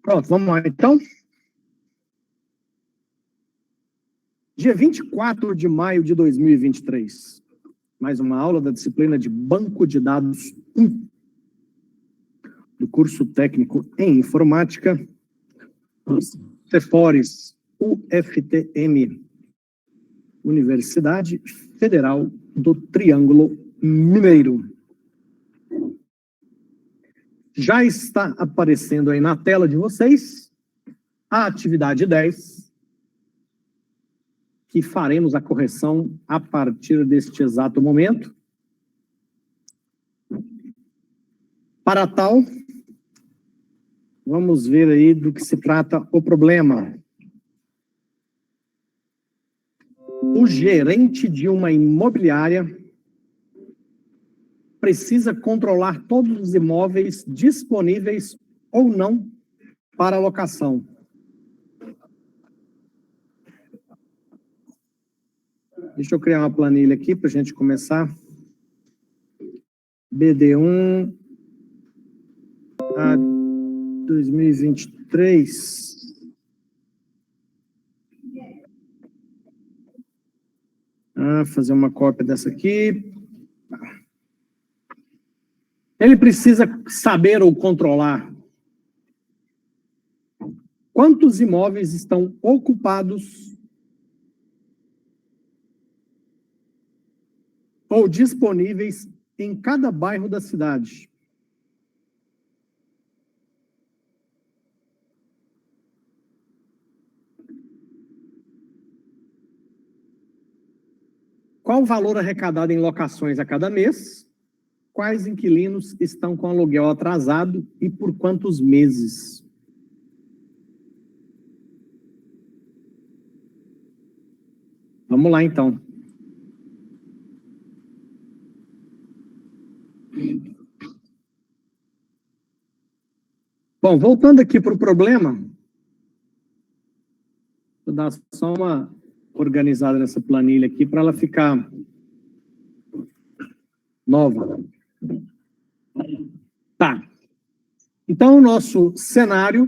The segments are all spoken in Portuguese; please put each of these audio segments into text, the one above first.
Pronto, vamos lá então. Dia 24 de maio de 2023. Mais uma aula da disciplina de Banco de Dados 1, do curso técnico em informática, Cefores UFTM, Universidade Federal do Triângulo Mineiro. Já está aparecendo aí na tela de vocês a atividade 10, que faremos a correção a partir deste exato momento. Para tal, vamos ver aí do que se trata o problema. O gerente de uma imobiliária precisa controlar todos os imóveis disponíveis ou não para locação. Deixa eu criar uma planilha aqui para a gente começar. BD1 a 2023. Fazer uma cópia dessa aqui. Ele precisa saber ou controlar quantos imóveis estão ocupados ou disponíveis em cada bairro da cidade. Qual o valor arrecadado em locações a cada mês? Quais inquilinos estão com aluguel atrasado e por quantos meses? Vamos lá, então. Bom, voltando aqui para o problema, vou dar só uma organizada nessa planilha aqui para ela ficar nova. Tá. Então, o nosso cenário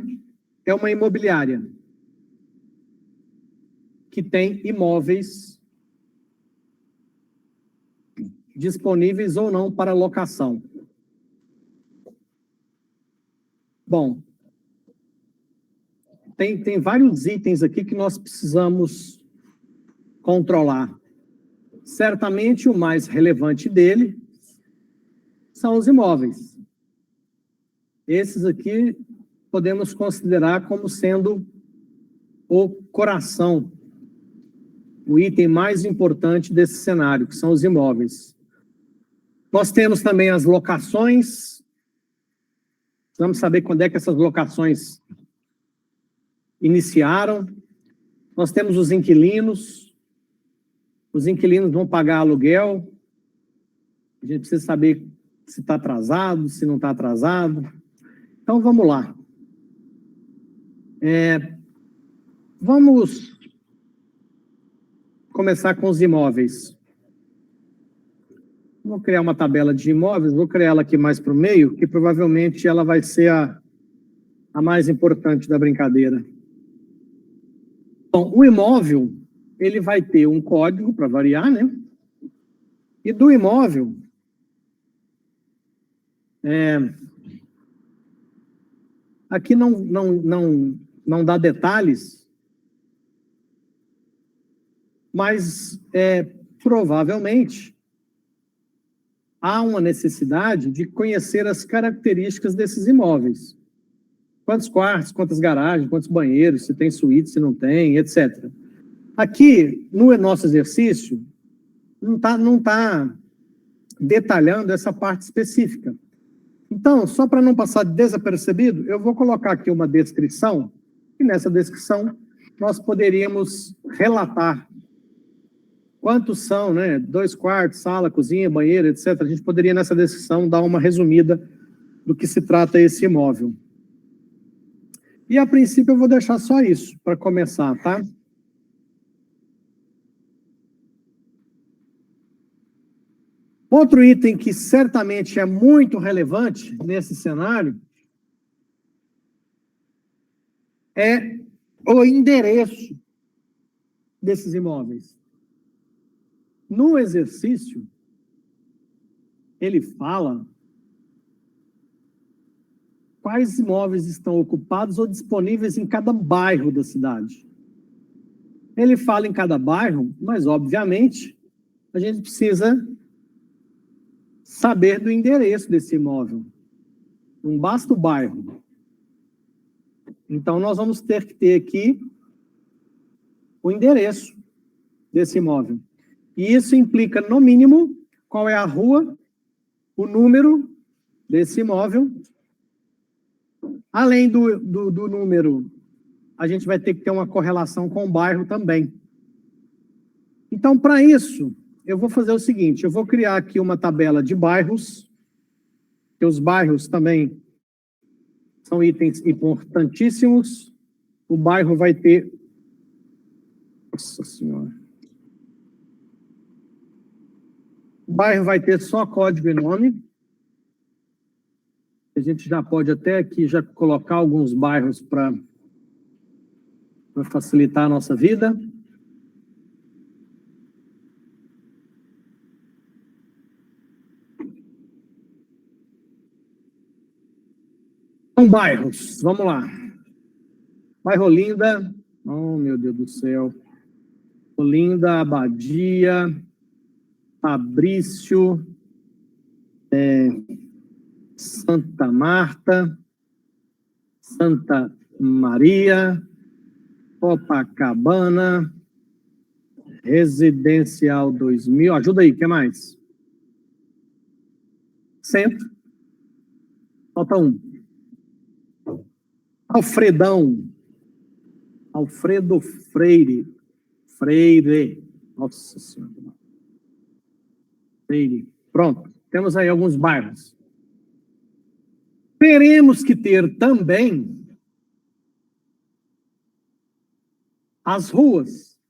é uma imobiliária que tem imóveis disponíveis ou não para locação. Bom, tem vários itens aqui que nós precisamos controlar. Certamente, o mais relevante dele são os imóveis. Esses aqui podemos considerar como sendo o coração, o item mais importante desse cenário, que são os imóveis. Nós temos também as locações. Vamos saber quando é que essas locações iniciaram. Nós temos os inquilinos. Os inquilinos vão pagar aluguel. A gente precisa saber se está atrasado, se não está atrasado. Então, vamos lá. Vamos começar com os imóveis. Vou criar uma tabela de imóveis, vou criar ela aqui mais para o meio, que provavelmente ela vai ser a mais importante da brincadeira. Bom, o imóvel, ele vai ter um código para variar, né? E do imóvel, aqui não dá detalhes, mas provavelmente há uma necessidade de conhecer as características desses imóveis. Quantos quartos, quantas garagens, quantos banheiros, se tem suíte, se não tem, etc. Aqui, no nosso exercício, não tá detalhando essa parte específica. Então, só para não passar desapercebido, eu vou colocar aqui uma descrição, e nessa descrição nós poderíamos relatar quantos são, né? 2 quartos, sala, cozinha, banheiro, etc. A gente poderia, nessa descrição, dar uma resumida do que se trata esse imóvel. E, a princípio, eu vou deixar só isso, para começar, tá? Outro item que certamente é muito relevante nesse cenário é o endereço desses imóveis. No exercício, ele fala quais imóveis estão ocupados ou disponíveis em cada bairro da cidade. Ele fala em cada bairro, mas, obviamente, a gente precisa saber do endereço desse imóvel. Não basta o bairro. Então, nós vamos ter que ter aqui o endereço desse imóvel. E isso implica, no mínimo, qual é a rua, o número desse imóvel. Além do número, a gente vai ter que ter uma correlação com o bairro também. Então, para isso, eu vou fazer o seguinte, eu vou criar aqui uma tabela de bairros, que os bairros também são itens importantíssimos. O bairro vai ter... Nossa Senhora. O bairro vai ter só código e nome. A gente já pode até aqui já colocar alguns bairros para facilitar a nossa vida. Então, bairros, vamos lá. Bairro Olinda, oh meu Deus do céu. Olinda, Abadia, Fabrício, Santa Marta, Santa Maria, Copacabana, Residencial 2000, ajuda aí, o que mais? Centro, falta um. Alfredão, Alfredo Freire, nossa Senhora. Freire, pronto, temos aí alguns bairros. Teremos que ter também as ruas.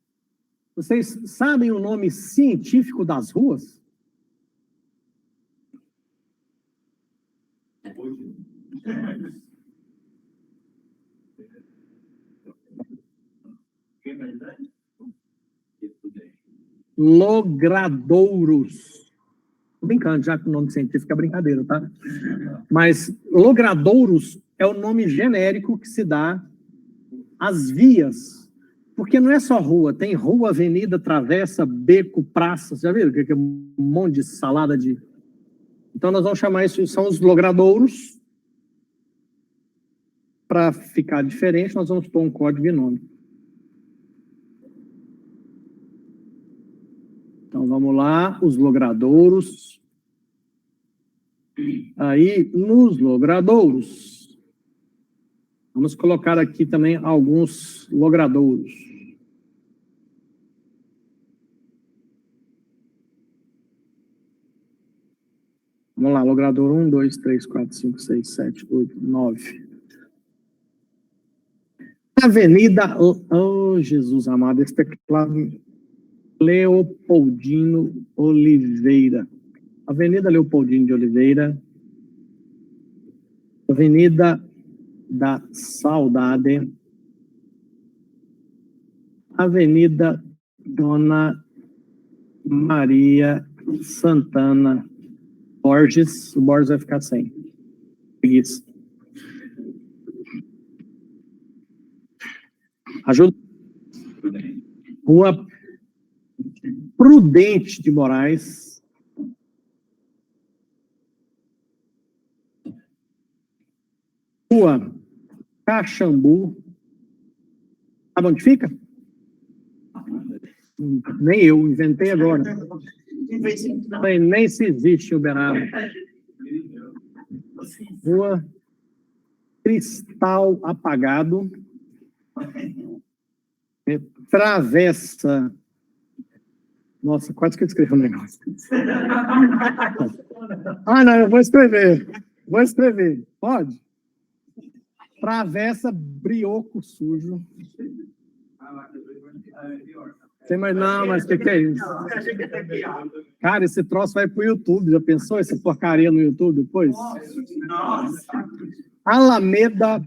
Vocês sabem o nome científico das ruas? Logradouros. Tô brincando, já que o nome científico é brincadeira, tá? Mas logradouros é o nome genérico que se dá às vias. Porque não é só rua, tem rua, avenida, travessa, beco, praça. Já viram que é um monte de salada de... Então nós vamos chamar isso, são os logradouros. Para ficar diferente, nós vamos pôr um código e nome. Então, vamos lá, os logradouros. Aí, nos logradouros, vamos colocar aqui também alguns logradouros. Vamos lá, logrador 1, 2, 3, 4, 5, 6, 7, 8, 9. Avenida, oh Jesus amado, esse teclado... Leopoldino Oliveira. Avenida Leopoldino de Oliveira. Avenida da Saudade. Avenida Dona Maria Santana Borges. O Borges vai ficar sem. Isso. Ajuda. Rua Prudente de Moraes. Rua Caxambu. Sabe onde fica? Nem eu, inventei agora. Nem se existe Uberaba. Rua Cristal Apagado. Travessa. Nossa, quase que eu escrevi um negócio. Ah, não, eu vou escrever. Vou escrever. Pode? Travessa Brioco Sujo. Não, mas o que é isso? Cara, esse troço vai pro YouTube. Já pensou essa porcaria no YouTube depois? Alameda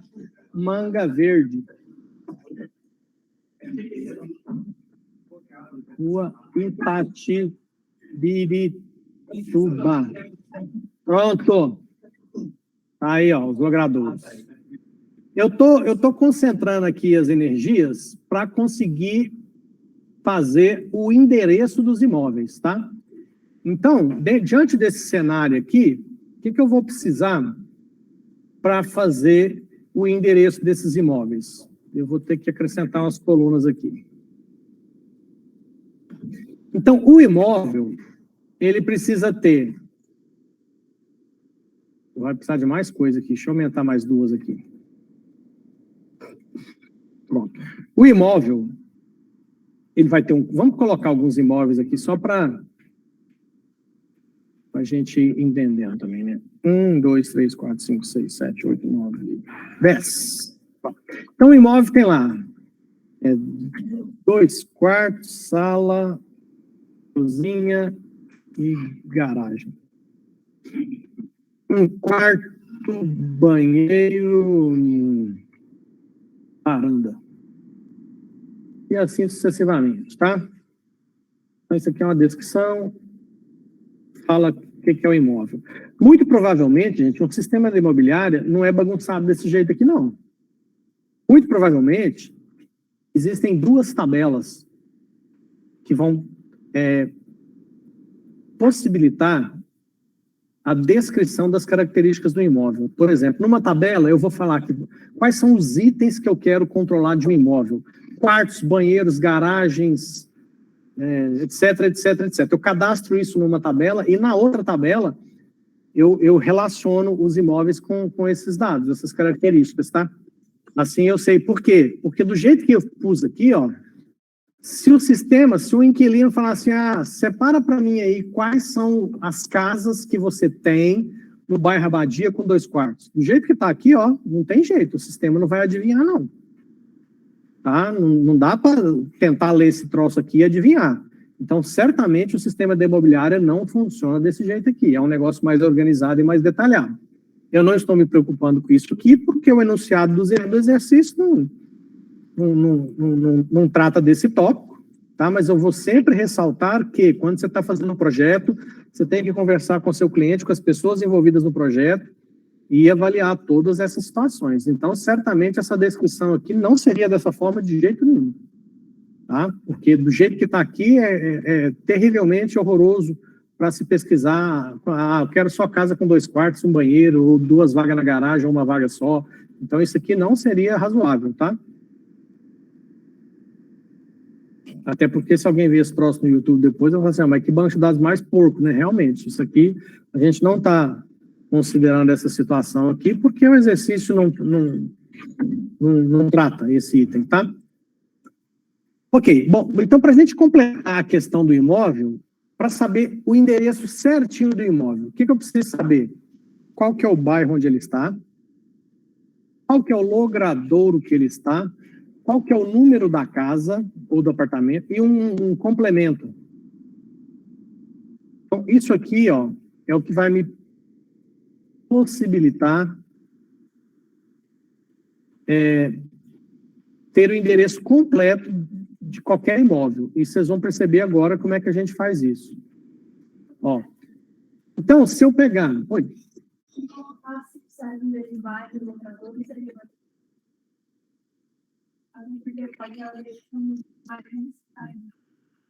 Manga Verde. Rua Itatibirituba. Pronto. Aí, ó, os logradouros. Eu tô concentrando aqui as energias para conseguir fazer o endereço dos imóveis, tá? Então, diante desse cenário aqui, o que eu vou precisar para fazer o endereço desses imóveis? Eu vou ter que acrescentar umas colunas aqui. Então, o imóvel, ele precisa ter... Vai precisar de mais coisa aqui. Deixa eu aumentar mais duas aqui. Pronto. O imóvel, ele vai ter um... Vamos colocar alguns imóveis aqui só para a gente entender também, né? 1, 2, 3, 4, 5, 6, 7, 8, 9, 10. Então, o imóvel tem lá 2 quartos, sala, cozinha e garagem. 1 quarto, banheiro, varanda. E assim sucessivamente, tá? Então, isso aqui é uma descrição. Fala o que é o imóvel. Muito provavelmente, gente, um sistema de imobiliária não é bagunçado desse jeito aqui, não. Muito provavelmente, existem 2 tabelas que vão possibilitar a descrição das características do imóvel. Por exemplo, numa tabela, eu vou falar aqui quais são os itens que eu quero controlar de um imóvel. Quartos, banheiros, garagens, etc, etc, etc. Eu cadastro isso numa tabela e na outra tabela eu relaciono os imóveis com esses dados, essas características, tá? Assim eu sei por quê. Porque do jeito que eu pus aqui, ó, se o inquilino falar assim, separa para mim aí quais são as casas que você tem no bairro Abadia com 2 quartos. Do jeito que está aqui, ó, não tem jeito, o sistema não vai adivinhar, não. Tá? Não dá para tentar ler esse troço aqui e adivinhar. Então, certamente, o sistema de imobiliária não funciona desse jeito aqui. É um negócio mais organizado e mais detalhado. Eu não estou me preocupando com isso aqui, porque o enunciado do exercício não trata desse tópico, tá? Mas eu vou sempre ressaltar que, quando você está fazendo um projeto, você tem que conversar com o seu cliente, com as pessoas envolvidas no projeto, e avaliar todas essas situações. Então, certamente, essa descrição aqui não seria dessa forma de jeito nenhum. Tá? Porque do jeito que está aqui é terrivelmente horroroso para se pesquisar. Eu quero só casa com 2 quartos, um banheiro, ou 2 vagas na garagem, ou uma vaga só. Então, isso aqui não seria razoável, tá? Até porque se alguém ver esse troço no YouTube depois, eu vou falar assim, mas que banco de dados mais porco, né? Realmente, isso aqui, a gente não está considerando essa situação aqui, porque o exercício não trata esse item, tá? Ok, bom, então para a gente completar a questão do imóvel, para saber o endereço certinho do imóvel, o que eu preciso saber? Qual que é o bairro onde ele está? Qual que é o logradouro que ele está? Qual que é o número da casa ou do apartamento? E um complemento. Então, isso aqui, ó, é o que vai me possibilitar ter o endereço completo de qualquer imóvel. E vocês vão perceber agora como é que a gente faz isso. Ó. Então, se eu pegar... Oi.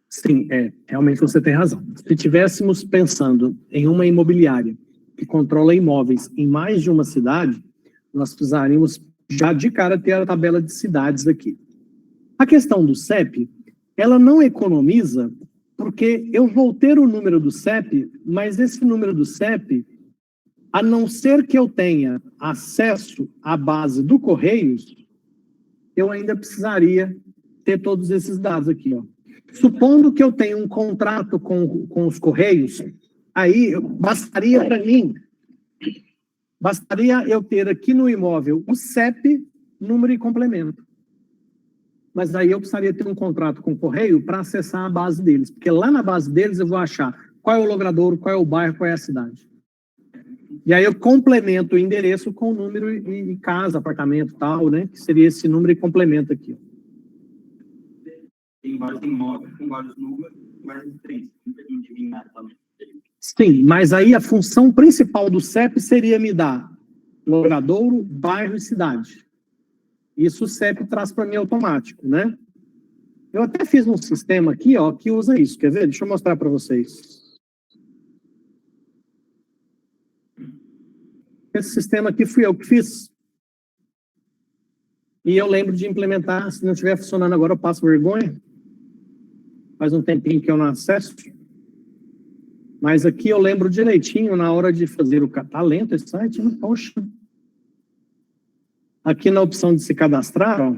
Sim, realmente você tem razão. Se estivéssemos pensando em uma imobiliária que controla imóveis em mais de uma cidade, nós precisaríamos já de cara ter a tabela de cidades aqui. A questão do CEP, ela não economiza, porque eu vou ter o número do CEP, mas esse número do CEP, a não ser que eu tenha acesso à base do Correios, eu ainda precisaria ter todos esses dados aqui, ó. Supondo que eu tenha um contrato com os Correios, aí bastaria para mim, bastaria eu ter aqui no imóvel o CEP, número e complemento. Mas aí eu precisaria ter um contrato com o Correio para acessar a base deles, porque lá na base deles eu vou achar qual é o logradouro, qual é o bairro, qual é a cidade. E aí eu complemento o endereço com o número e casa, apartamento, tal, né? Que seria esse número e complemento aqui. Tem vários imóveis com vários números, mas tem que adivinhar também. Sim, mas aí a função principal do CEP seria me dar logradouro, bairro e cidade. Isso o CEP traz para mim automático, né? Eu até fiz um sistema aqui, ó, que usa isso. Quer ver? Deixa eu mostrar para vocês. Esse sistema aqui fui eu que fiz. E eu lembro de implementar, se não estiver funcionando agora, eu passo vergonha. Faz um tempinho que eu não acesso. Mas aqui eu lembro direitinho na hora de fazer o... Tá lento esse site, né? Poxa. Aqui na opção de se cadastrar, ó.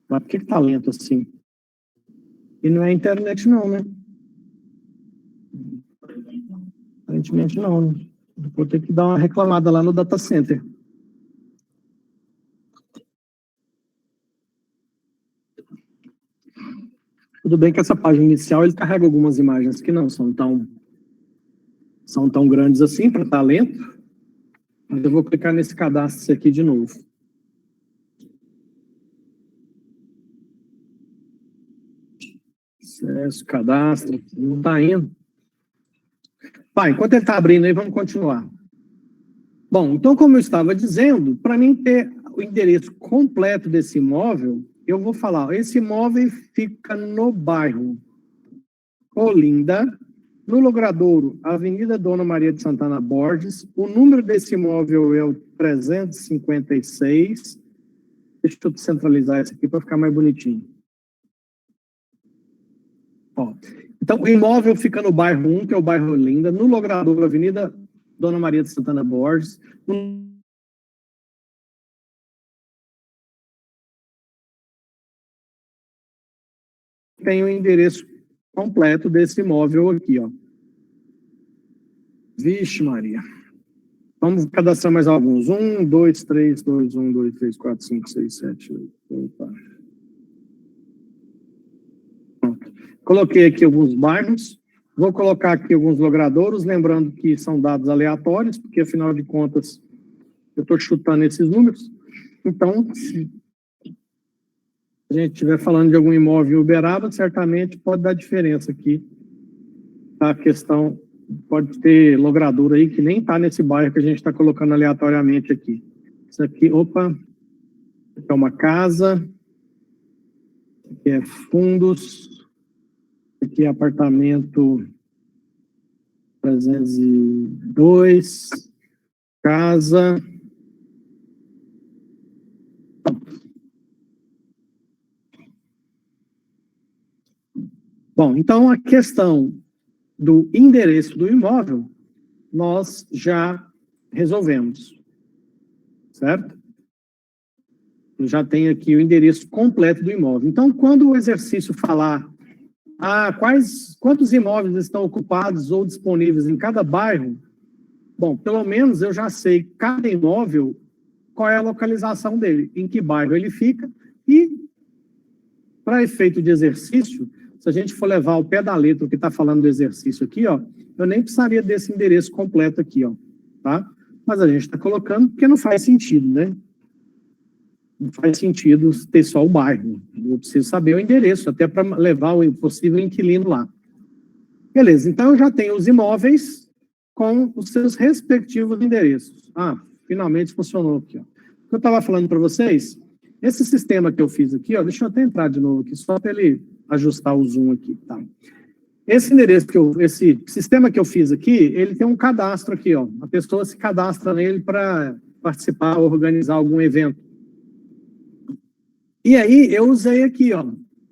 Mas por que tá lento assim? E não é a internet não, né? Aparentemente não, né? Vou ter que dar uma reclamada lá no data center. Tudo bem que essa página inicial ele carrega algumas imagens que não são tão grandes assim para estar lento. Mas eu vou clicar nesse cadastro aqui de novo. Acesso, cadastro, não está indo. Tá, enquanto ele está abrindo aí, vamos continuar. Bom, então como eu estava dizendo, para mim ter o endereço completo desse imóvel, eu vou falar, ó, esse imóvel fica no bairro Olinda, no Logradouro, Avenida Dona Maria de Santana Borges. O número desse imóvel é o 356. Deixa eu centralizar isso aqui para ficar mais bonitinho. Ó, então, o imóvel fica no bairro 1, que é o bairro Olinda, no Logradouro, Avenida Dona Maria de Santana Borges. Tem o endereço completo desse imóvel aqui, ó. Vixe, Maria. Vamos cadastrar mais alguns. 1, 2, 3, 2, 1, 2, 3, 4, 5, 6, 7, 8. Opa. Pronto. Coloquei aqui alguns bairros. Vou colocar aqui alguns logradouros, lembrando que são dados aleatórios, porque, afinal de contas, eu estou chutando esses números. Então, se a gente estiver falando de algum imóvel em Uberaba, certamente pode dar diferença aqui. A questão... Pode ter logrador aí que nem está nesse bairro que a gente está colocando aleatoriamente aqui. Isso aqui, opa, aqui é uma casa, aqui é fundos, aqui é apartamento 302, casa. Bom, então a questão do endereço do imóvel, nós já resolvemos, certo? Eu já tenho aqui o endereço completo do imóvel. Então, quando o exercício falar quantos imóveis estão ocupados ou disponíveis em cada bairro, bom, pelo menos eu já sei cada imóvel, qual é a localização dele, em que bairro ele fica, e para efeito de exercício, se a gente for levar ao pé da letra o que está falando do exercício aqui, ó, eu nem precisaria desse endereço completo aqui, ó, tá? Mas a gente está colocando porque não faz sentido, né? Não faz sentido ter só o bairro. Eu preciso saber o endereço, até para levar o possível inquilino lá. Beleza, então eu já tenho os imóveis com os seus respectivos endereços. Ah, finalmente funcionou aqui, ó. O que eu estava falando para vocês, esse sistema que eu fiz aqui, ó, deixa eu até entrar de novo aqui, só para ele ajustar o zoom aqui, tá? Esse endereço esse sistema que eu fiz aqui, ele tem um cadastro aqui, ó. A pessoa se cadastra nele para participar ou organizar algum evento. E aí eu usei aqui, ó.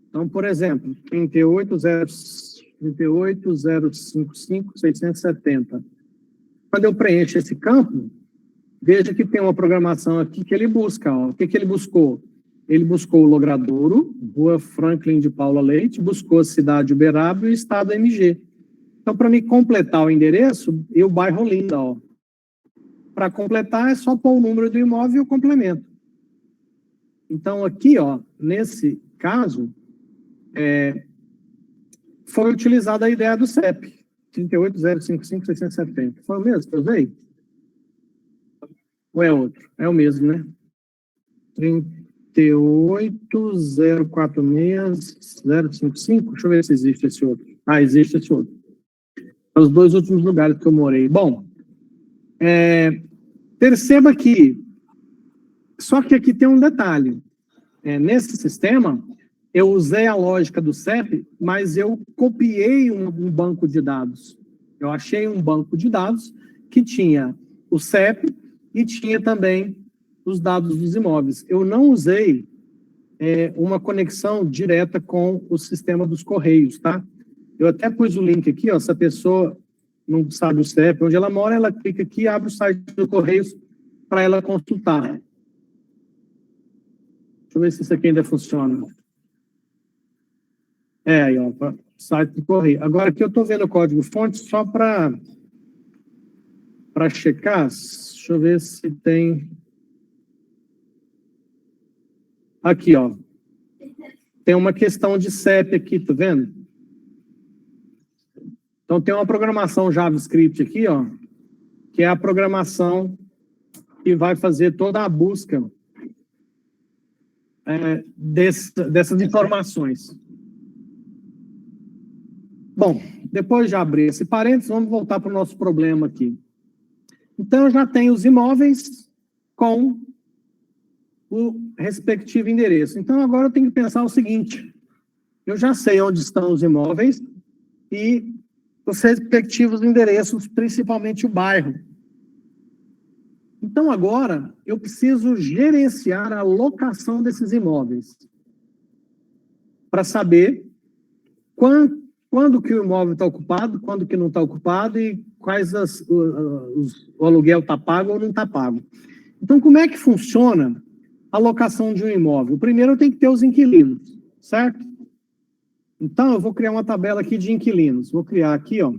Então, por exemplo, 38.055.670. Quando eu preencho esse campo, veja que tem uma programação aqui que ele busca, ó. O que ele buscou? Ele buscou o Logradouro, Rua Franklin de Paula Leite, buscou a cidade de Uberaba e o estado MG. Então, para me completar o endereço, e o bairro Olinda, ó. Para completar, é só pôr o número do imóvel e o complemento. Então, aqui, ó, nesse caso, foi utilizada a ideia do CEP, 38.055.670. Foi o mesmo que eu usei? Ou é outro? É o mesmo, né? 38046-055. Deixa eu ver se existe esse outro. Ah, existe esse outro. São os 2 últimos lugares que eu morei. Bom, perceba que, só que aqui tem um detalhe. Nesse sistema, eu usei a lógica do CEP, mas eu copiei um banco de dados. Eu achei um banco de dados que tinha o CEP e tinha também os dados dos imóveis. Eu não usei uma conexão direta com o sistema dos Correios, tá? Eu até pus o link aqui, ó, se a pessoa não sabe o CEP, onde ela mora, ela clica aqui e abre o site do Correios para ela consultar. Deixa eu ver se isso aqui ainda funciona. Aí, ó, site do Correio. Agora aqui eu estou vendo o código-fonte só para checar. Deixa eu ver se tem... Aqui, ó. Tem uma questão de CEP aqui, tá vendo? Então, tem uma programação JavaScript aqui, ó, que é a programação que vai fazer toda a busca dessas informações. Bom, depois de abrir esse parênteses, vamos voltar para o nosso problema aqui. Então, eu já tenho os imóveis com o respectivo endereço. Então, agora eu tenho que pensar o seguinte: eu já sei onde estão os imóveis e os respectivos endereços, principalmente o bairro. Então, agora, eu preciso gerenciar a locação desses imóveis para saber quando que o imóvel está ocupado, quando que não está ocupado e quais o aluguel está pago ou não está pago. Então, como é que funciona a locação de um imóvel? Primeiro, eu tenho que ter os inquilinos, certo? Então, eu vou criar uma tabela aqui de inquilinos. Vou criar aqui, ó.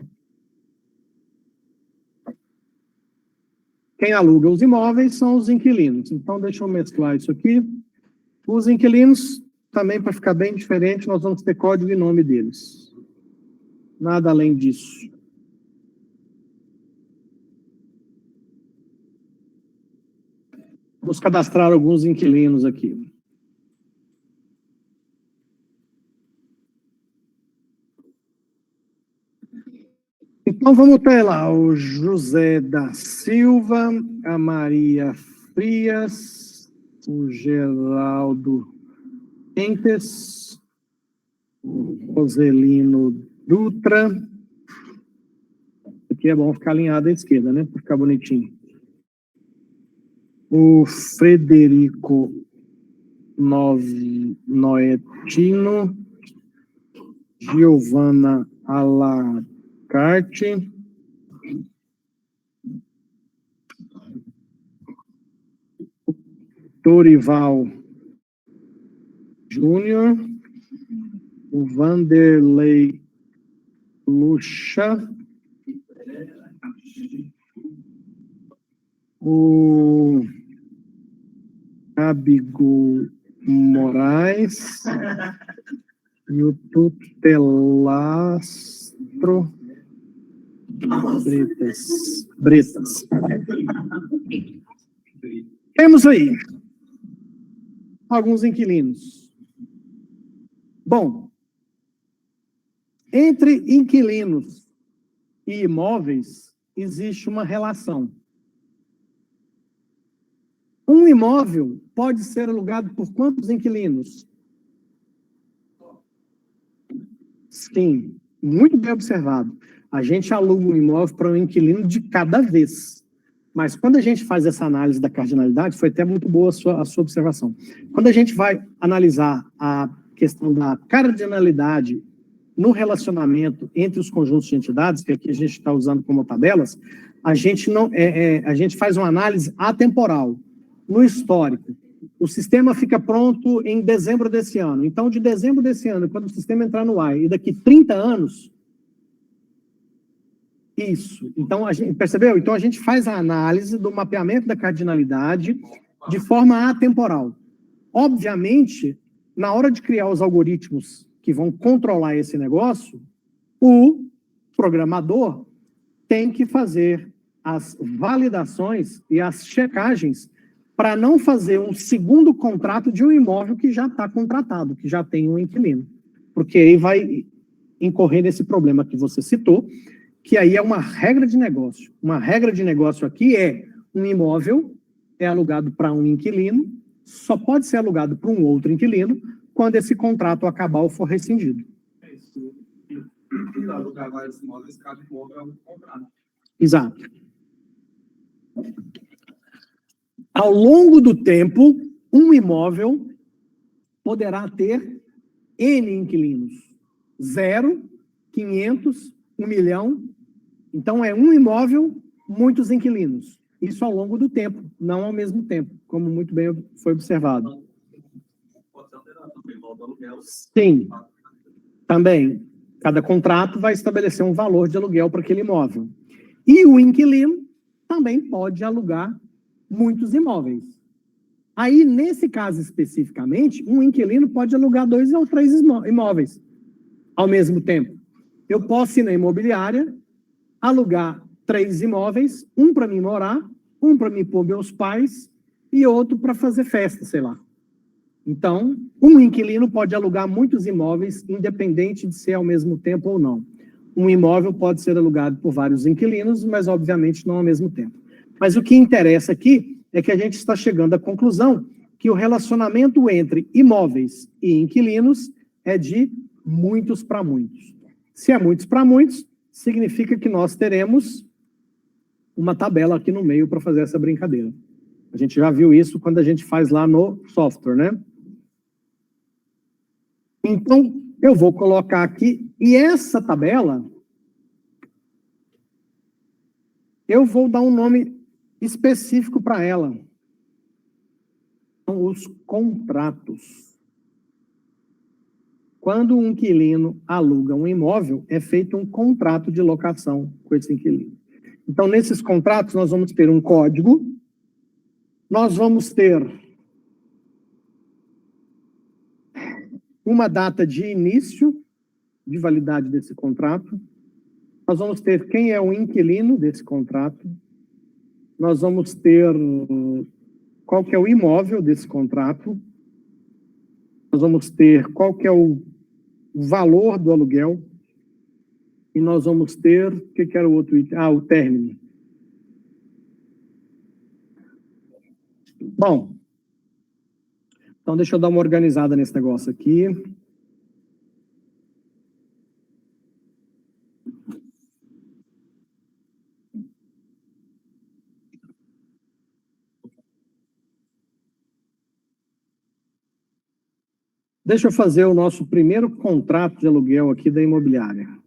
Quem aluga os imóveis são os inquilinos. Então, deixa eu mesclar isso aqui. Os inquilinos, também para ficar bem diferente, nós vamos ter código e nome deles. Nada além disso. Vamos cadastrar alguns inquilinos aqui. Então, vamos ter lá o José da Silva, a Maria Frias, o Geraldo Entes, o Roselino Dutra. Aqui é bom ficar alinhado à esquerda, né? Para ficar bonitinho. O Frederico Noetino, Giovana Alacarte, Dorival Júnior, o Vanderlei Lucha, o Abigo Moraes e o Tutelastro Bretas. Temos aí alguns inquilinos. Bom, entre inquilinos e imóveis existe uma relação. Um imóvel pode ser alugado por quantos inquilinos? Sim, muito bem observado. A gente aluga um imóvel para um inquilino de cada vez. Mas quando a gente faz essa análise da cardinalidade, foi até muito boa a sua observação. Quando a gente vai analisar a questão da cardinalidade no relacionamento entre os conjuntos de entidades, que aqui a gente está usando como tabelas, a gente faz uma análise atemporal. No histórico, o sistema fica pronto em dezembro desse ano. Então, de dezembro desse ano, quando o sistema entrar no ar, e daqui 30 anos, isso. Então, a gente, percebeu? Então, a gente faz a análise do mapeamento da cardinalidade de forma atemporal. Obviamente, na hora de criar os algoritmos que vão controlar esse negócio, o programador tem que fazer as validações e as checagens para não fazer um segundo contrato de um imóvel que já está contratado, que já tem um inquilino. Porque aí vai incorrer nesse problema que você citou, que aí é uma regra de negócio. Uma regra de negócio aqui é um imóvel é alugado para um inquilino, só pode ser alugado para um outro inquilino quando esse contrato acabar ou for rescindido. É isso. Alugar vários imóveis, cada imóvel é um contrato. Exato. Ao longo do tempo, um imóvel poderá ter N inquilinos. 0, 500, 1 milhão. Então, é um imóvel, muitos inquilinos. Isso ao longo do tempo, não ao mesmo tempo, como muito bem foi observado. Pode ser alterado também, volta aluguel. Sim, também. Cada contrato vai estabelecer um valor de aluguel para aquele imóvel. E o inquilino também pode alugar muitos imóveis. Aí, nesse caso especificamente, um inquilino pode alugar 2 ou 3 imóveis ao mesmo tempo. Eu posso ir na imobiliária, alugar 3 imóveis, um para mim morar, um para mim pôr meus pais e outro para fazer festa, sei lá. Então, um inquilino pode alugar muitos imóveis, independente de ser ao mesmo tempo ou não. Um imóvel pode ser alugado por vários inquilinos, mas obviamente não ao mesmo tempo. Mas o que interessa aqui é que a gente está chegando à conclusão que o relacionamento entre imóveis e inquilinos é de muitos para muitos. Se é muitos para muitos, significa que nós teremos uma tabela aqui no meio para fazer essa brincadeira. A gente já viu isso quando a gente faz lá no software, né? Então, eu vou colocar aqui, e essa tabela, eu vou dar um nome específico para ela. São os contratos. Quando um inquilino aluga um imóvel, é feito um contrato de locação com esse inquilino. Então, nesses contratos, nós vamos ter um código, nós vamos ter uma data de início de validade desse contrato, nós vamos ter quem é o inquilino desse contrato, nós vamos ter qual que é o imóvel desse contrato, nós vamos ter qual que é o valor do aluguel, e nós vamos ter, o que era o outro item? Ah, o término. Bom, então deixa eu dar uma organizada nesse negócio aqui. Deixa eu fazer o nosso primeiro contrato de aluguel aqui da imobiliária.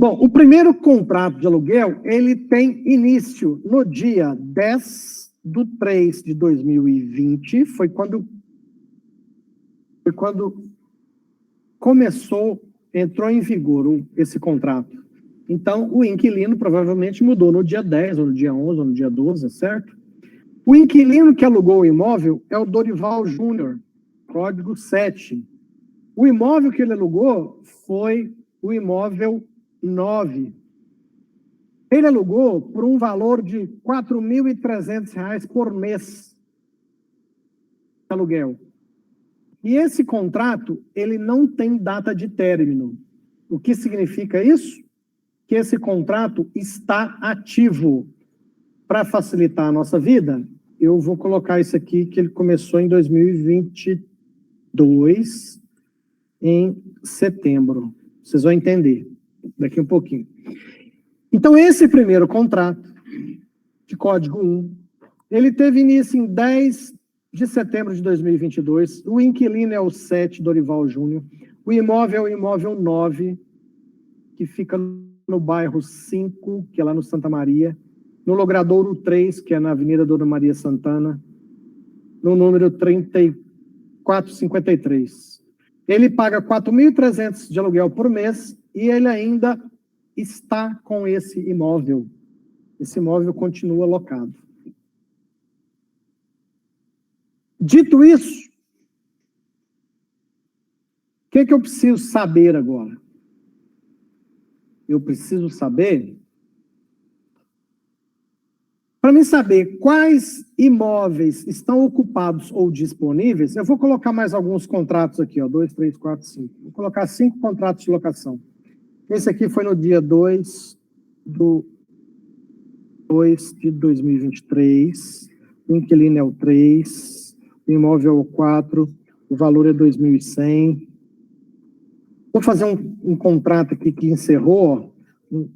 Bom, o primeiro contrato de aluguel, ele tem início no dia 10/3/2020, foi quando entrou em vigor esse contrato. Então, o inquilino provavelmente mudou no dia 10, ou no dia 11, ou no dia 12, certo? O inquilino que alugou o imóvel é o Dorival Júnior, código 7. O imóvel que ele alugou foi o imóvel 9. Ele alugou por um valor de R$ 4.300 por mês de aluguel. E esse contrato, ele não tem data de término. O que significa isso? Que esse contrato está ativo. Para facilitar a nossa vida, eu vou colocar isso aqui, que ele começou em 2022, em setembro. Vocês vão entender daqui um pouquinho. Então, esse primeiro contrato, de código 1, ele teve início em 10 de setembro de 2022. O inquilino é o 7, Dorival Júnior. O imóvel é o imóvel 9, que fica no bairro 5, que é lá no Santa Maria. No Logradouro 3, que é na Avenida Dona Maria Santana. No número 3453. Ele paga R$ 4.300 de aluguel por mês e ele ainda está com esse imóvel. Esse imóvel continua locado. Dito isso, o que eu preciso saber agora? eu preciso saber, para mim saber quais imóveis estão ocupados ou disponíveis, eu vou colocar mais alguns contratos aqui, ó, 2, 3, 4, 5. Vou colocar 5 contratos de locação. Esse aqui foi no dia 2 de 2023, o inquilino é o 3, o imóvel é o 4, o valor é 2.100. Vou fazer um contrato aqui que encerrou, ó.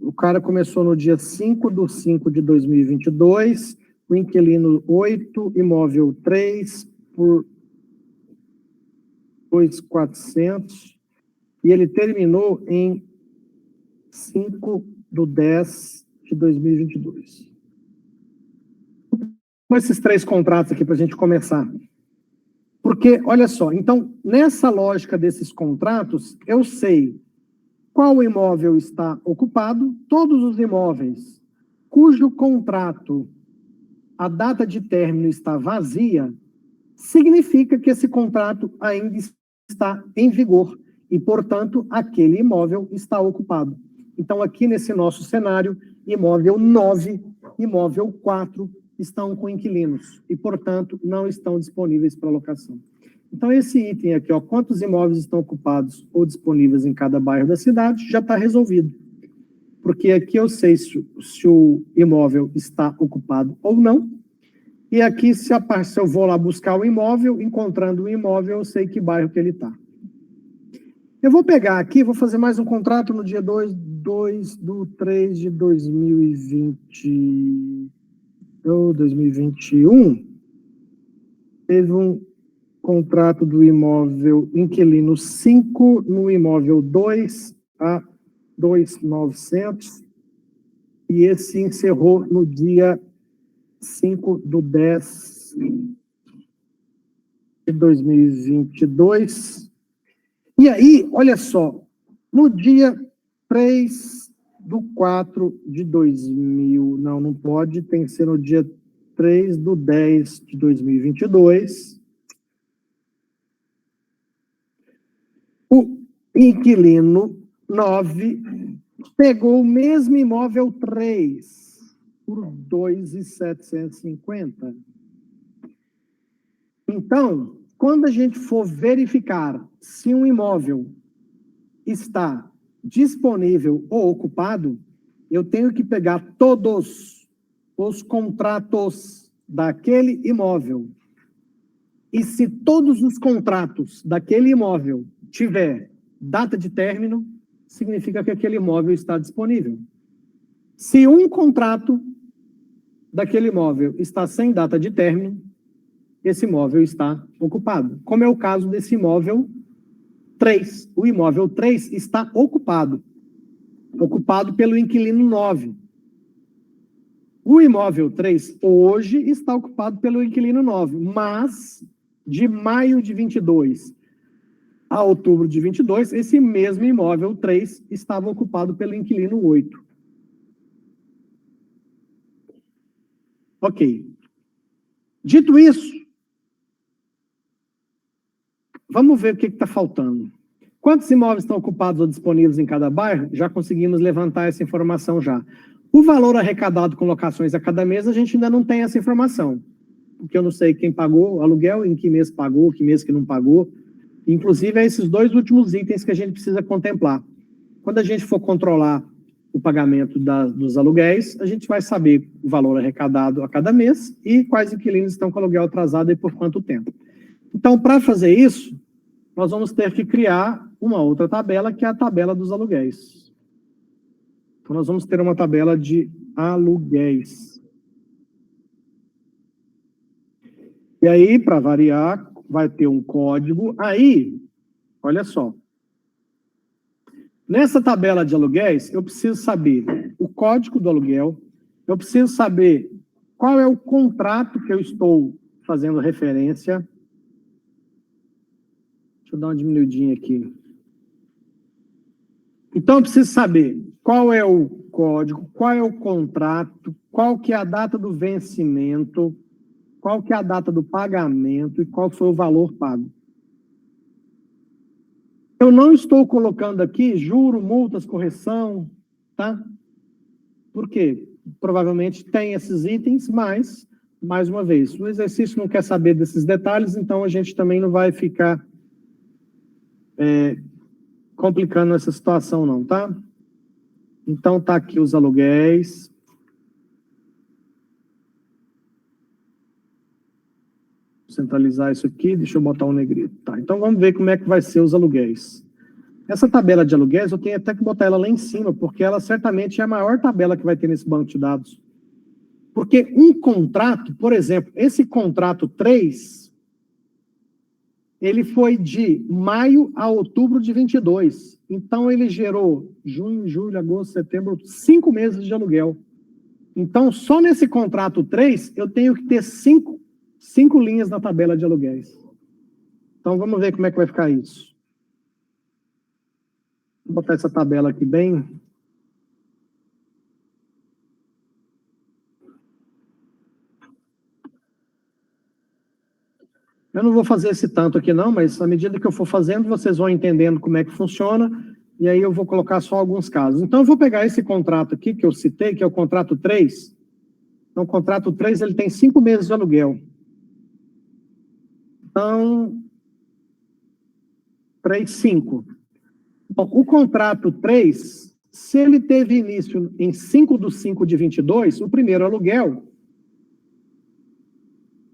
O cara começou no dia 5/5 de 2022, o inquilino 8, imóvel 3, por 2.400, e ele terminou em 5/10 de 2022. Com esses 3 contratos aqui para a gente começar. Porque, olha só, então, nessa lógica desses contratos, eu sei qual imóvel está ocupado, todos os imóveis cujo contrato, a data de término está vazia, significa que esse contrato ainda está em vigor e, portanto, aquele imóvel está ocupado. Então, aqui nesse nosso cenário, imóvel 9, imóvel 4 estão com inquilinos e, portanto, não estão disponíveis para locação. Então, esse item aqui, ó, quantos imóveis estão ocupados ou disponíveis em cada bairro da cidade, já está resolvido. Porque aqui eu sei se o imóvel está ocupado ou não. E aqui, se eu vou lá buscar o imóvel, encontrando o imóvel, eu sei que bairro que ele está. Eu vou pegar aqui, vou fazer mais um contrato no dia 2/3 de 2021. Teve um contrato do imóvel inquilino 5 no imóvel 2 a 2.900, e esse encerrou no dia 5/10 de 2022. E aí, olha só, no dia 3/4 de 2000, não pode, tem que ser no dia 3/10 de 2022, o inquilino 9 pegou o mesmo imóvel 3 por 2.750. Então, quando a gente for verificar se um imóvel está disponível ou ocupado, eu tenho que pegar todos os contratos daquele imóvel. E se todos os contratos daquele imóvel tiver data de término, significa que aquele imóvel está disponível. Se um contrato daquele imóvel está sem data de término, esse imóvel está ocupado. Como é o caso desse imóvel 3. O imóvel 3 está ocupado pelo inquilino 9. O imóvel 3 hoje está ocupado pelo inquilino 9, mas de maio de 22 a outubro de 22, esse mesmo imóvel 3 estava ocupado pelo inquilino 8. Ok. Dito isso, vamos ver o que está faltando. Quantos imóveis estão ocupados ou disponíveis em cada bairro? Já conseguimos levantar essa informação já. O valor arrecadado com locações a cada mês, a gente ainda não tem essa informação. Porque eu não sei quem pagou o aluguel, em que mês pagou, que mês que não pagou. Inclusive, é esses 2 últimos itens que a gente precisa contemplar. Quando a gente for controlar o pagamento dos aluguéis, a gente vai saber o valor arrecadado a cada mês e quais inquilinos estão com aluguel atrasado e por quanto tempo. Então, para fazer isso, nós vamos ter que criar uma outra tabela, que é a tabela dos aluguéis. Então, nós vamos ter uma tabela de aluguéis. E aí, para variar, vai ter um código. Aí, olha só. Nessa tabela de aluguéis, eu preciso saber o código do aluguel, eu preciso saber qual é o contrato que eu estou fazendo referência. Deixa eu dar uma diminuidinha aqui. Então, eu preciso saber qual é o código, qual é o contrato, qual que é a data do vencimento, qual que é a data do pagamento e qual foi o valor pago. Eu não estou colocando aqui juro, multas, correção, tá? Por quê? Provavelmente tem esses itens, mas, mais uma vez, o exercício não quer saber desses detalhes, então a gente também não vai ficar complicando essa situação não, tá? Então, tá aqui os aluguéis. Vou centralizar isso aqui, deixa eu botar um negrito. Tá, então vamos ver como é que vai ser os aluguéis. Essa tabela de aluguéis, eu tenho até que botar ela lá em cima, porque ela certamente é a maior tabela que vai ter nesse banco de dados. Porque um contrato, por exemplo, esse contrato 3, ele foi de maio a outubro de 22. Então, ele gerou junho, julho, agosto, setembro, 5 meses de aluguel. Então, só nesse contrato 3, eu tenho que ter 5 linhas na tabela de aluguéis. Então, vamos ver como é que vai ficar isso. Vou botar essa tabela aqui bem. Eu não vou fazer esse tanto aqui não, mas à medida que eu for fazendo, vocês vão entendendo como é que funciona, e aí eu vou colocar só alguns casos. Então, eu vou pegar esse contrato aqui que eu citei, que é o contrato 3. Então, o contrato 3, ele tem 5 meses de aluguel. Então, 3, 5. Bom, o contrato 3, se ele teve início em 5/5 de 22, o primeiro aluguel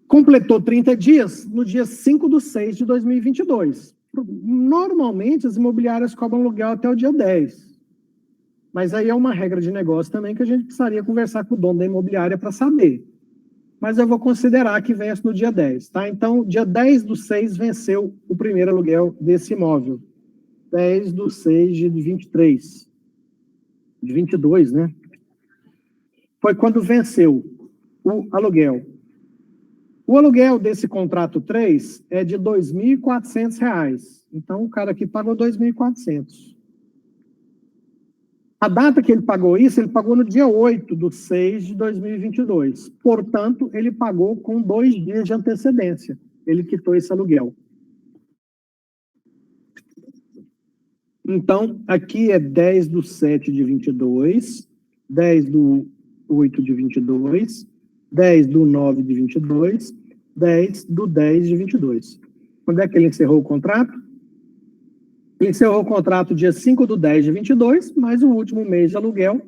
completou 30 dias no dia 5/6 de 2022. Normalmente, as imobiliárias cobram aluguel até o dia 10. Mas aí é uma regra de negócio também que a gente precisaria conversar com o dono da imobiliária para saber. Mas eu vou considerar que vence no dia 10, tá? Então, dia 10/6 venceu o primeiro aluguel desse imóvel. 10/6 de 23. De 22, né? Foi quando venceu o aluguel. O aluguel desse contrato 3 é de R$ 2.400. Então, o cara aqui pagou R$ 2.400. A data que ele pagou isso, ele pagou no dia 8/6 de 2022. Portanto, ele pagou com 2 dias de antecedência. Ele quitou esse aluguel. Então, aqui é 10/7 de 22, 10/8 de 22, 10/9 de 22, 10/10 de 22. Quando é que ele encerrou o contrato? Ele encerrou o contrato dia 5/10 de 22, mais o último mês de aluguel,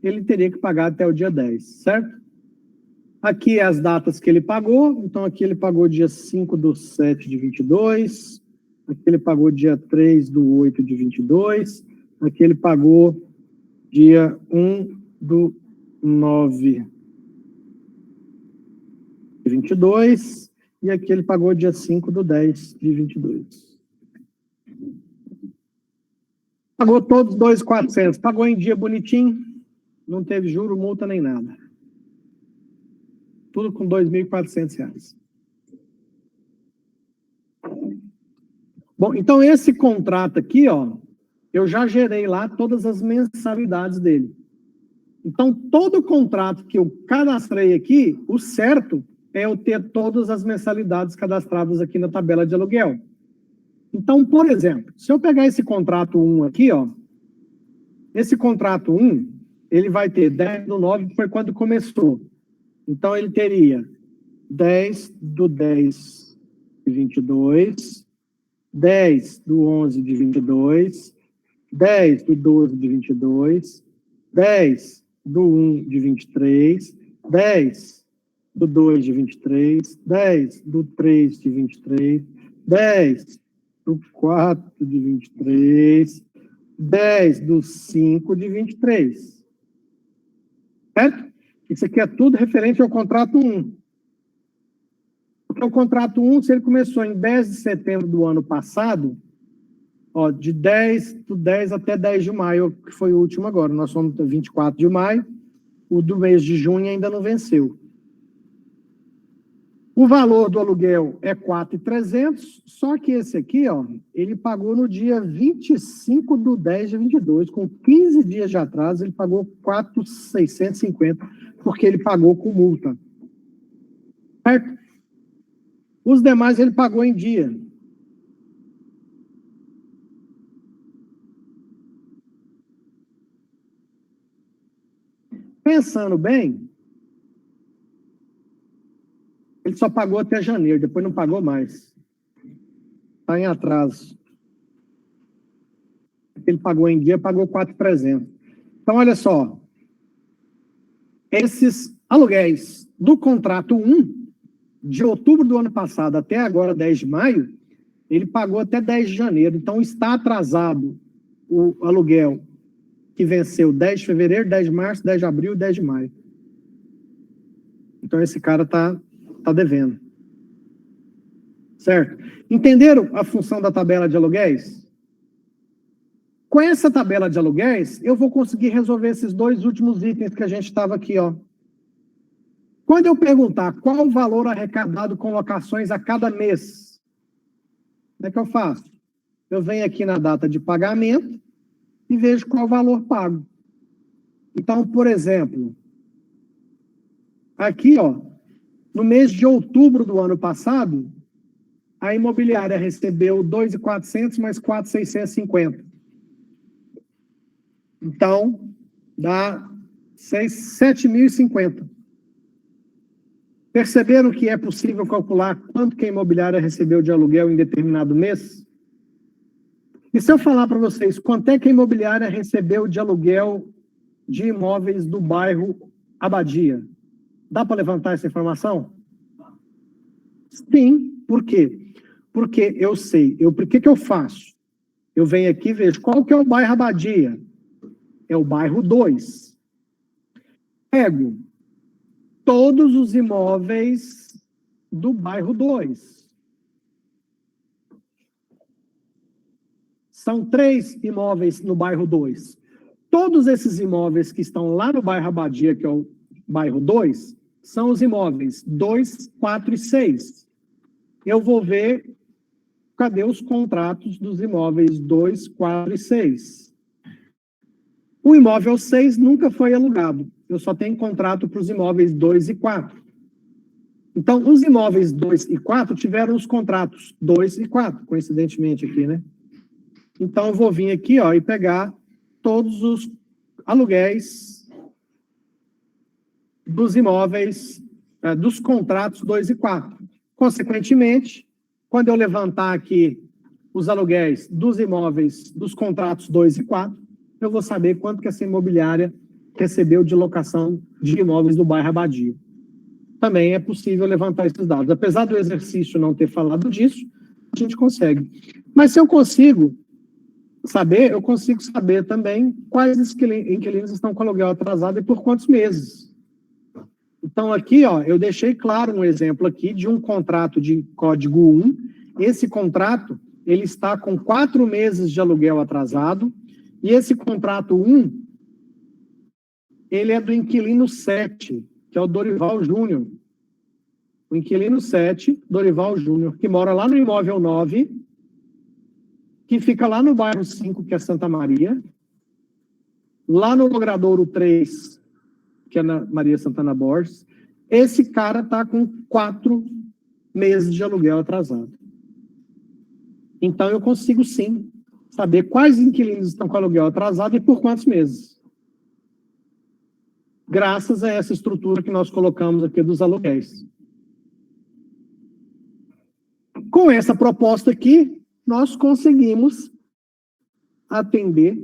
ele teria que pagar até o dia 10, certo? Aqui é as datas que ele pagou, então aqui ele pagou dia 5/7 de 22, aqui ele pagou dia 3/8 de 22, aqui ele pagou dia 1/9 de 22, e aqui ele pagou dia 5/10 de 22. Pagou todos 2.400, pagou em dia bonitinho, não teve juro, multa nem nada. Tudo com R$ 2.400. Bom, então esse contrato aqui, ó, eu já gerei lá todas as mensalidades dele. Então, todo contrato que eu cadastrei aqui, o certo é eu ter todas as mensalidades cadastradas aqui na tabela de aluguel. Então, por exemplo, se eu pegar esse contrato 1 aqui, ó, esse contrato 1, ele vai ter 10/9, que foi quando começou. Então, ele teria 10/10 de 22, 10/11 de 22, 10/12 de 22, 10/1 de 23, 10/2 de 23, 10/3 de 23, 10/4 de 23, 10/5 de 23. Certo? Isso aqui é tudo referente ao contrato 1. Porque o contrato 1, se ele começou em 10 de setembro do ano passado, ó, de 10/10 até 10 de maio, que foi o último agora, nós somos 24 de maio, o do mês de junho ainda não venceu. O valor do aluguel é 4.300, só que esse aqui, ó, ele pagou no dia 25/10 de 22, com 15 dias de atraso, ele pagou 4.650, porque ele pagou com multa. Certo? Os demais ele pagou em dia. Pensando bem, ele só pagou até janeiro, depois não pagou mais. Está em atraso. Ele pagou em dia, pagou 4,300. Então, olha só. Esses aluguéis do contrato 1, de outubro do ano passado até agora, 10 de maio, ele pagou até 10 de janeiro. Então, está atrasado o aluguel que venceu 10 de fevereiro, 10 de março, 10 de abril e 10 de maio. Então, esse cara está devendo. Certo? Entenderam a função da tabela de aluguéis? Com essa tabela de aluguéis, eu vou conseguir resolver esses dois últimos itens que a gente estava aqui, ó. Quando eu perguntar qual o valor arrecadado com locações a cada mês, como é que eu faço? Eu venho aqui na data de pagamento e vejo qual o valor pago. Então, por exemplo, aqui, ó, no mês de outubro do ano passado, a imobiliária recebeu 2.400 mais 4.650. Então, dá 7.050. Perceberam que é possível calcular quanto que a imobiliária recebeu de aluguel em determinado mês? E se eu falar para vocês quanto é que a imobiliária recebeu de aluguel de imóveis do bairro Abadia? Dá para levantar essa informação? Sim. Por quê? Porque eu sei. Por que eu faço? Eu venho aqui e vejo qual que é o bairro Abadia. É o bairro 2. Pego todos os imóveis do bairro 2. São 3 imóveis no bairro 2. Todos esses imóveis que estão lá no bairro Abadia, que é o bairro 2, são os imóveis 2, 4 e 6. Eu vou ver cadê os contratos dos imóveis 2, 4 e 6. O imóvel 6 nunca foi alugado. Eu só tenho contrato para os imóveis 2 e 4. Então, os imóveis 2 e 4 tiveram os contratos 2 e 4, coincidentemente aqui, né? Então, eu vou vir aqui, ó, e pegar todos os aluguéis dos imóveis, dos contratos 2 e 4. Consequentemente, quando eu levantar aqui os aluguéis dos imóveis dos contratos 2 e 4, eu vou saber quanto que essa imobiliária recebeu de locação de imóveis do bairro Abadia. Também é possível levantar esses dados. Apesar do exercício não ter falado disso, a gente consegue. Mas se eu consigo saber, eu consigo saber também quais inquilinos estão com aluguel atrasado e por quantos meses. Então, aqui, ó, eu deixei claro um exemplo aqui de um contrato de código 1. Esse contrato, ele está com 4 meses de aluguel atrasado. E esse contrato 1, ele é do inquilino 7, que é o Dorival Júnior. O inquilino 7, Dorival Júnior, que mora lá no imóvel 9, que fica lá no bairro 5, que é Santa Maria, lá no Logradouro 3, que é na Maria Santana Borges. Esse cara está com 4 meses de aluguel atrasado. Então, eu consigo, sim, saber quais inquilinos estão com aluguel atrasado e por quantos meses. Graças a essa estrutura que nós colocamos aqui dos aluguéis. Com essa proposta aqui, nós conseguimos atender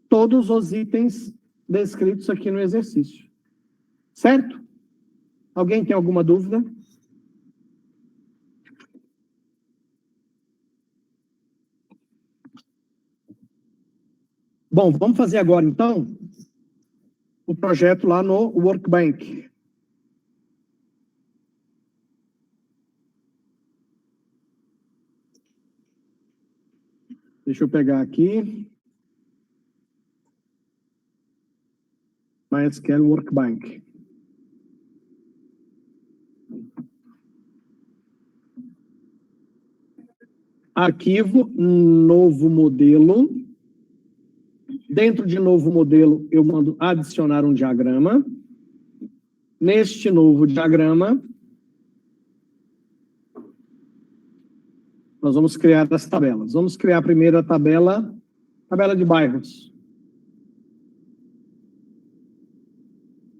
todos os itens descritos aqui no exercício. Certo? Alguém tem alguma dúvida? Bom, vamos fazer agora, então, o projeto lá no Workbank. Deixa eu pegar aqui. MySQL Workbank. Arquivo, novo modelo. Dentro de novo modelo, eu mando adicionar um diagrama. Neste novo diagrama, nós vamos criar as tabelas. Vamos criar primeiro a tabela de bairros.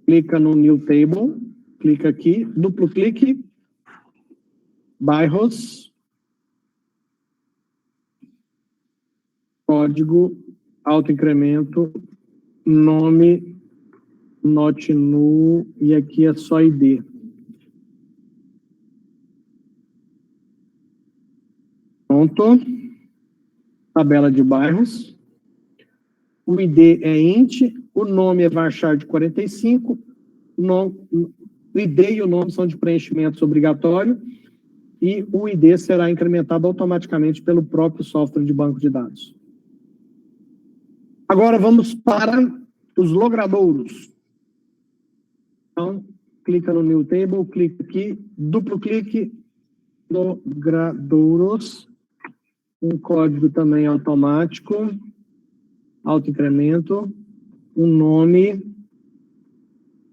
clica no New Table, clica aqui, duplo clique, bairros, código, autoincremento, nome, not nu, e aqui é só ID. Pronto. Tabela de bairros. O ID é int, o nome é varchar de 45, o ID e o nome são de preenchimento obrigatório, e o ID será incrementado automaticamente pelo próprio software de banco de dados. Agora vamos para os logradouros. Então, clica no New Table, clica aqui, duplo clique, logradouros, um código também automático, autoincremento, um nome,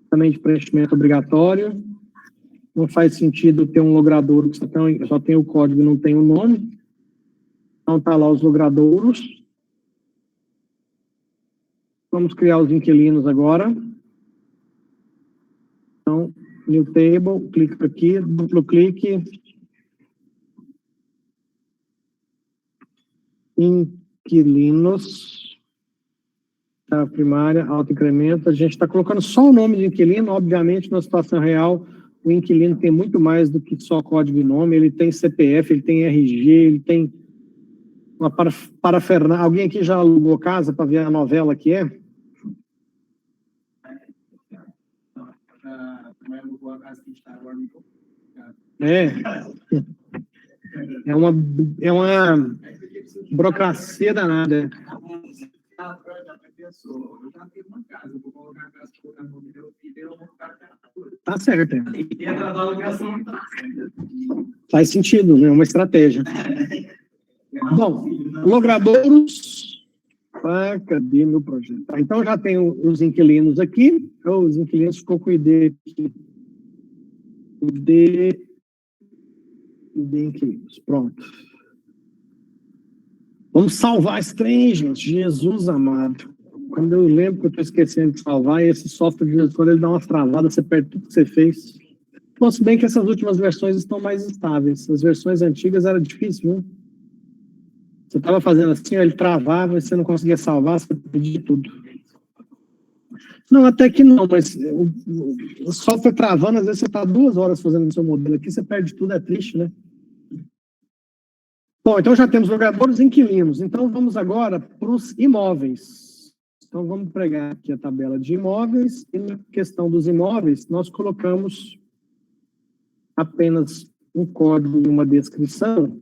também de preenchimento obrigatório. Não faz sentido ter um logradouro que só tem o código e não tem o nome. Então, tá lá os logradouros. Vamos criar os inquilinos agora. Então, New Table, clica aqui, duplo clique. Inquilinos. Tá, primária, autoincremento. A gente está colocando só o nome de inquilino. Obviamente, na situação real, o inquilino tem muito mais do que só código e nome. Ele tem CPF, ele tem RG, ele tem uma parafernália. Alguém aqui já alugou casa para ver a novela que é? É uma burocracia danada. Tá certo. Faz sentido, né? É uma estratégia. Bom, logradouros. Cadê meu projeto? Então, já tenho os inquilinos aqui. Os inquilinos ficou com o ID aqui. ID inquilinos. Pronto. Vamos salvar esse trem, gente. Jesus amado. Quando eu lembro que eu estou esquecendo de salvar, esse software, de vez em quando, ele dá umas travadas, você perde tudo que você fez. Se bem que essas últimas versões estão mais estáveis. As versões antigas era difícil, viu? Você estava fazendo assim, ele travava, você não conseguia salvar, você perdia tudo. Não, até que não, mas o software travando, às vezes você está 2 horas fazendo o seu modelo aqui, você perde tudo, é triste, né? Bom, então já temos logradouros e inquilinos. Então vamos agora para os imóveis. Então vamos pegar aqui a tabela de imóveis e na questão dos imóveis nós colocamos apenas um código e uma descrição.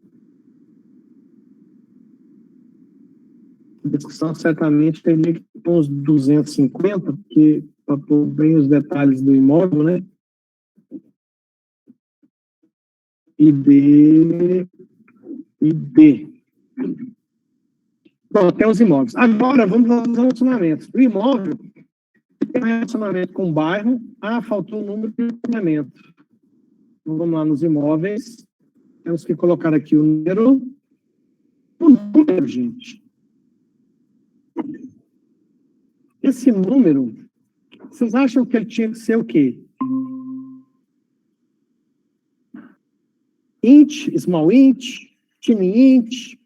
A descrição certamente teria que ter uns 250, porque para pôr bem os detalhes do imóvel, né? ID. Bom, tem os imóveis. Agora, vamos aos relacionamentos. O imóvel tem um relacionamento com o bairro. Faltou o número de relacionamento. Então, vamos lá nos imóveis. Temos que colocar aqui o número. O número, gente. Esse número, vocês acham que ele tinha que ser o quê? Int, small int, tiny int.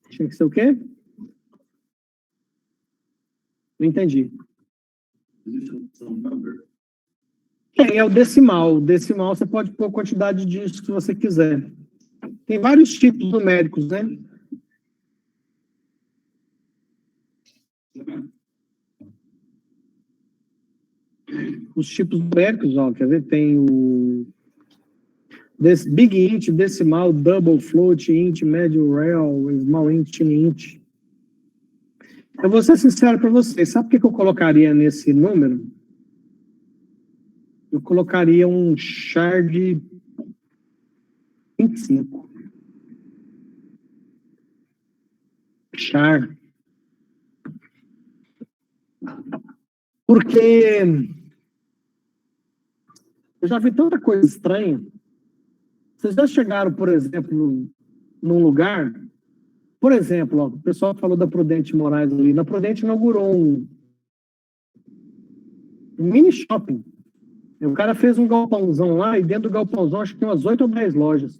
Tinha que ser o quê? Não entendi. É o decimal. O decimal você pode pôr a quantidade de dígitos que você quiser. Tem vários tipos numéricos, né? Os tipos numéricos, ó, quer ver? Tem o big int, decimal, double, float, int, médio, real, small int, tiny int. Eu vou ser sincero para vocês. Sabe o que eu colocaria nesse número? Eu colocaria um char de 25. Char. Porque eu já vi tanta coisa estranha. Vocês já chegaram, por exemplo, num lugar, Por exemplo, ó, o pessoal falou da Prudente Moraes ali. Na Prudente inaugurou um mini shopping. O cara fez um galpãozão lá e dentro do galpãozão acho que tem umas 8 ou 10 lojas.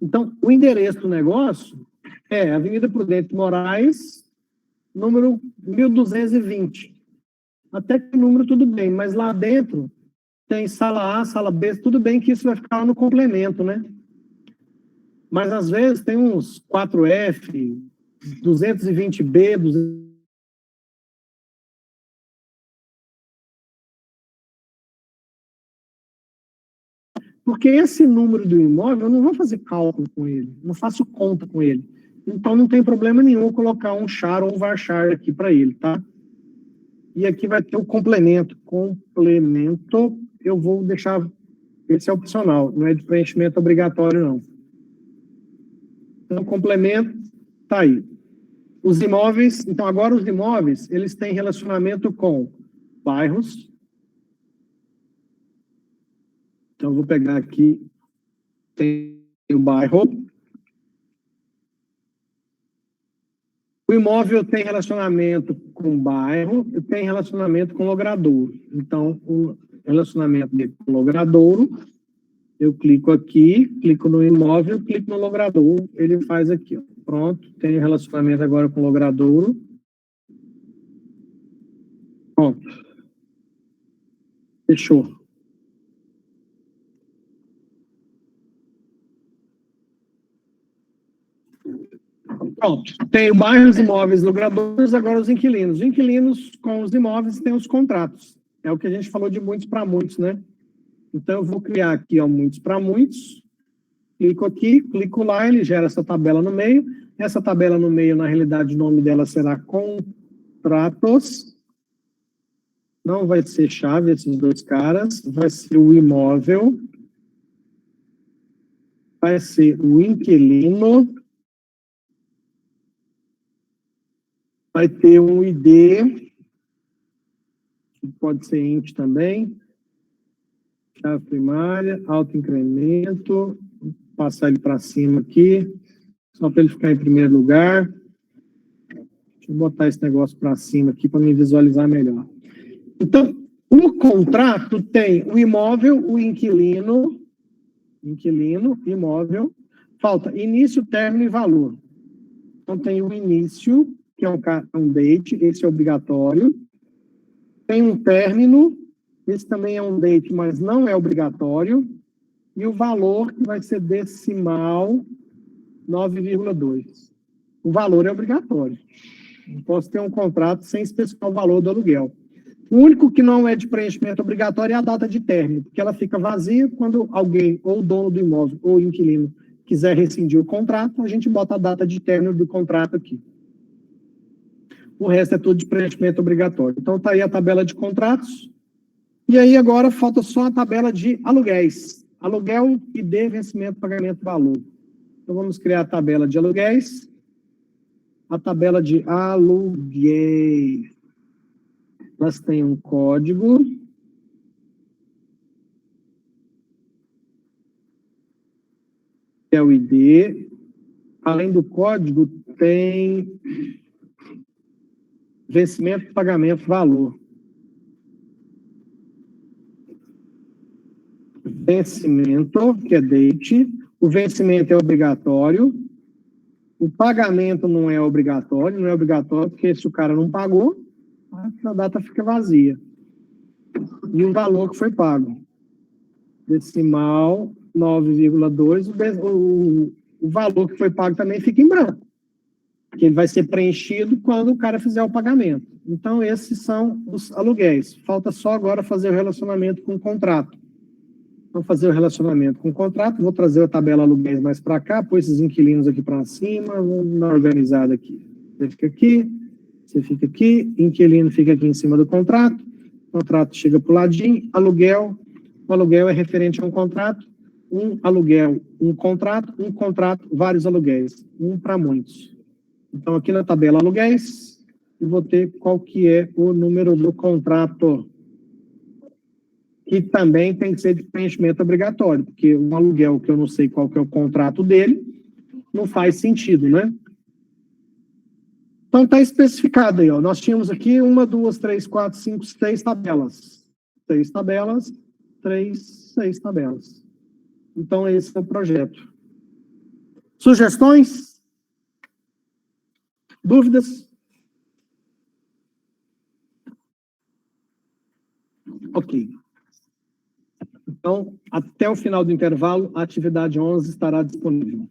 Então, o endereço do negócio é Avenida Prudente Moraes, número 1220. Até que o número tudo bem, mas lá dentro tem sala A, sala B, tudo bem que isso vai ficar lá no complemento, né? Mas às vezes tem uns 4F, 220B, 200... Porque esse número do imóvel, eu não vou fazer cálculo com ele, não faço conta com ele. Então não tem problema nenhum colocar um char ou um varchar aqui para ele, tá? E aqui vai ter o complemento. Complemento, eu vou deixar, esse é opcional, não é de preenchimento obrigatório, não. Então, complemento, tá aí. Os imóveis, então agora os imóveis, eles têm relacionamento com bairros. Então, eu vou pegar aqui, tem o bairro. O imóvel tem relacionamento com o bairro e tem relacionamento com o logradouro. Então, o relacionamento com o logradouro, eu clico aqui, clico no imóvel, clico no logradouro, ele faz aqui, ó. Pronto, tem relacionamento agora com o logradouro. Pronto. Fechou. Pronto. Tem o bairro, os imóveis, logradores, agora os inquilinos. Os inquilinos com os imóveis têm os contratos. É o que a gente falou de muitos para muitos, né? Então, eu vou criar aqui, ó, muitos para muitos. Clico aqui, clico lá, ele gera essa tabela no meio. Essa tabela no meio, na realidade, o nome dela será contratos. Não vai ser chave, esses dois caras. Vai ser o imóvel. Vai ser o inquilino. Vai ter um ID, que pode ser int também. Chave primária, autoincremento. Vou passar ele para cima aqui, só para ele ficar em primeiro lugar. Deixa eu botar esse negócio para cima aqui para me visualizar melhor. Então, o contrato tem o imóvel, o inquilino, imóvel. Falta início, término e valor. Então, tem o início, que é um date, esse é obrigatório. Tem um término, esse também é um date, mas não é obrigatório. E o valor, que vai ser decimal 9,2. O valor é obrigatório. Não posso ter um contrato sem especificar o valor do aluguel. O único que não é de preenchimento obrigatório é a data de término, porque ela fica vazia quando alguém, ou o dono do imóvel, ou o inquilino, quiser rescindir o contrato, a gente bota a data de término do contrato aqui. O resto é tudo de preenchimento obrigatório. Então, está aí a tabela de contratos. E aí, agora, falta só a tabela de aluguéis. Aluguel, ID, vencimento, pagamento, valor. Então, vamos criar a tabela de aluguéis. A tabela de aluguéis. Elas têm um código. Que é o ID. Além do código, tem vencimento, pagamento, valor. Vencimento, que é date. O vencimento é obrigatório. O pagamento não é obrigatório. Não é obrigatório porque se o cara não pagou, a data fica vazia. E o valor que foi pago. Decimal 9,2. O valor que foi pago também fica em branco. Que ele vai ser preenchido quando o cara fizer o pagamento. Então, esses são os aluguéis. Falta só agora fazer o relacionamento com o contrato. Vamos fazer o relacionamento com o contrato. Vou trazer a tabela aluguéis mais para cá, pôr esses inquilinos aqui para cima. Vamos dar uma organizada aqui. Você fica aqui, você fica aqui, inquilino fica aqui em cima do contrato. O contrato chega para o ladinho. Aluguel. O aluguel é referente a um contrato. Um aluguel, um contrato, vários aluguéis. Um para muitos. Então, aqui na tabela aluguéis, eu vou ter qual que é o número do contrato, que também tem que ser de preenchimento obrigatório, porque um aluguel que eu não sei qual que é o contrato dele, não faz sentido, né? Então, está especificado aí, ó. Nós tínhamos aqui 1, 2, 3, 4, 5, 6 tabelas. 6 tabelas, 6 tabelas. Então, esse é o projeto. Sugestões? Dúvidas? Ok. Então, até o final do intervalo, a atividade 11 estará disponível.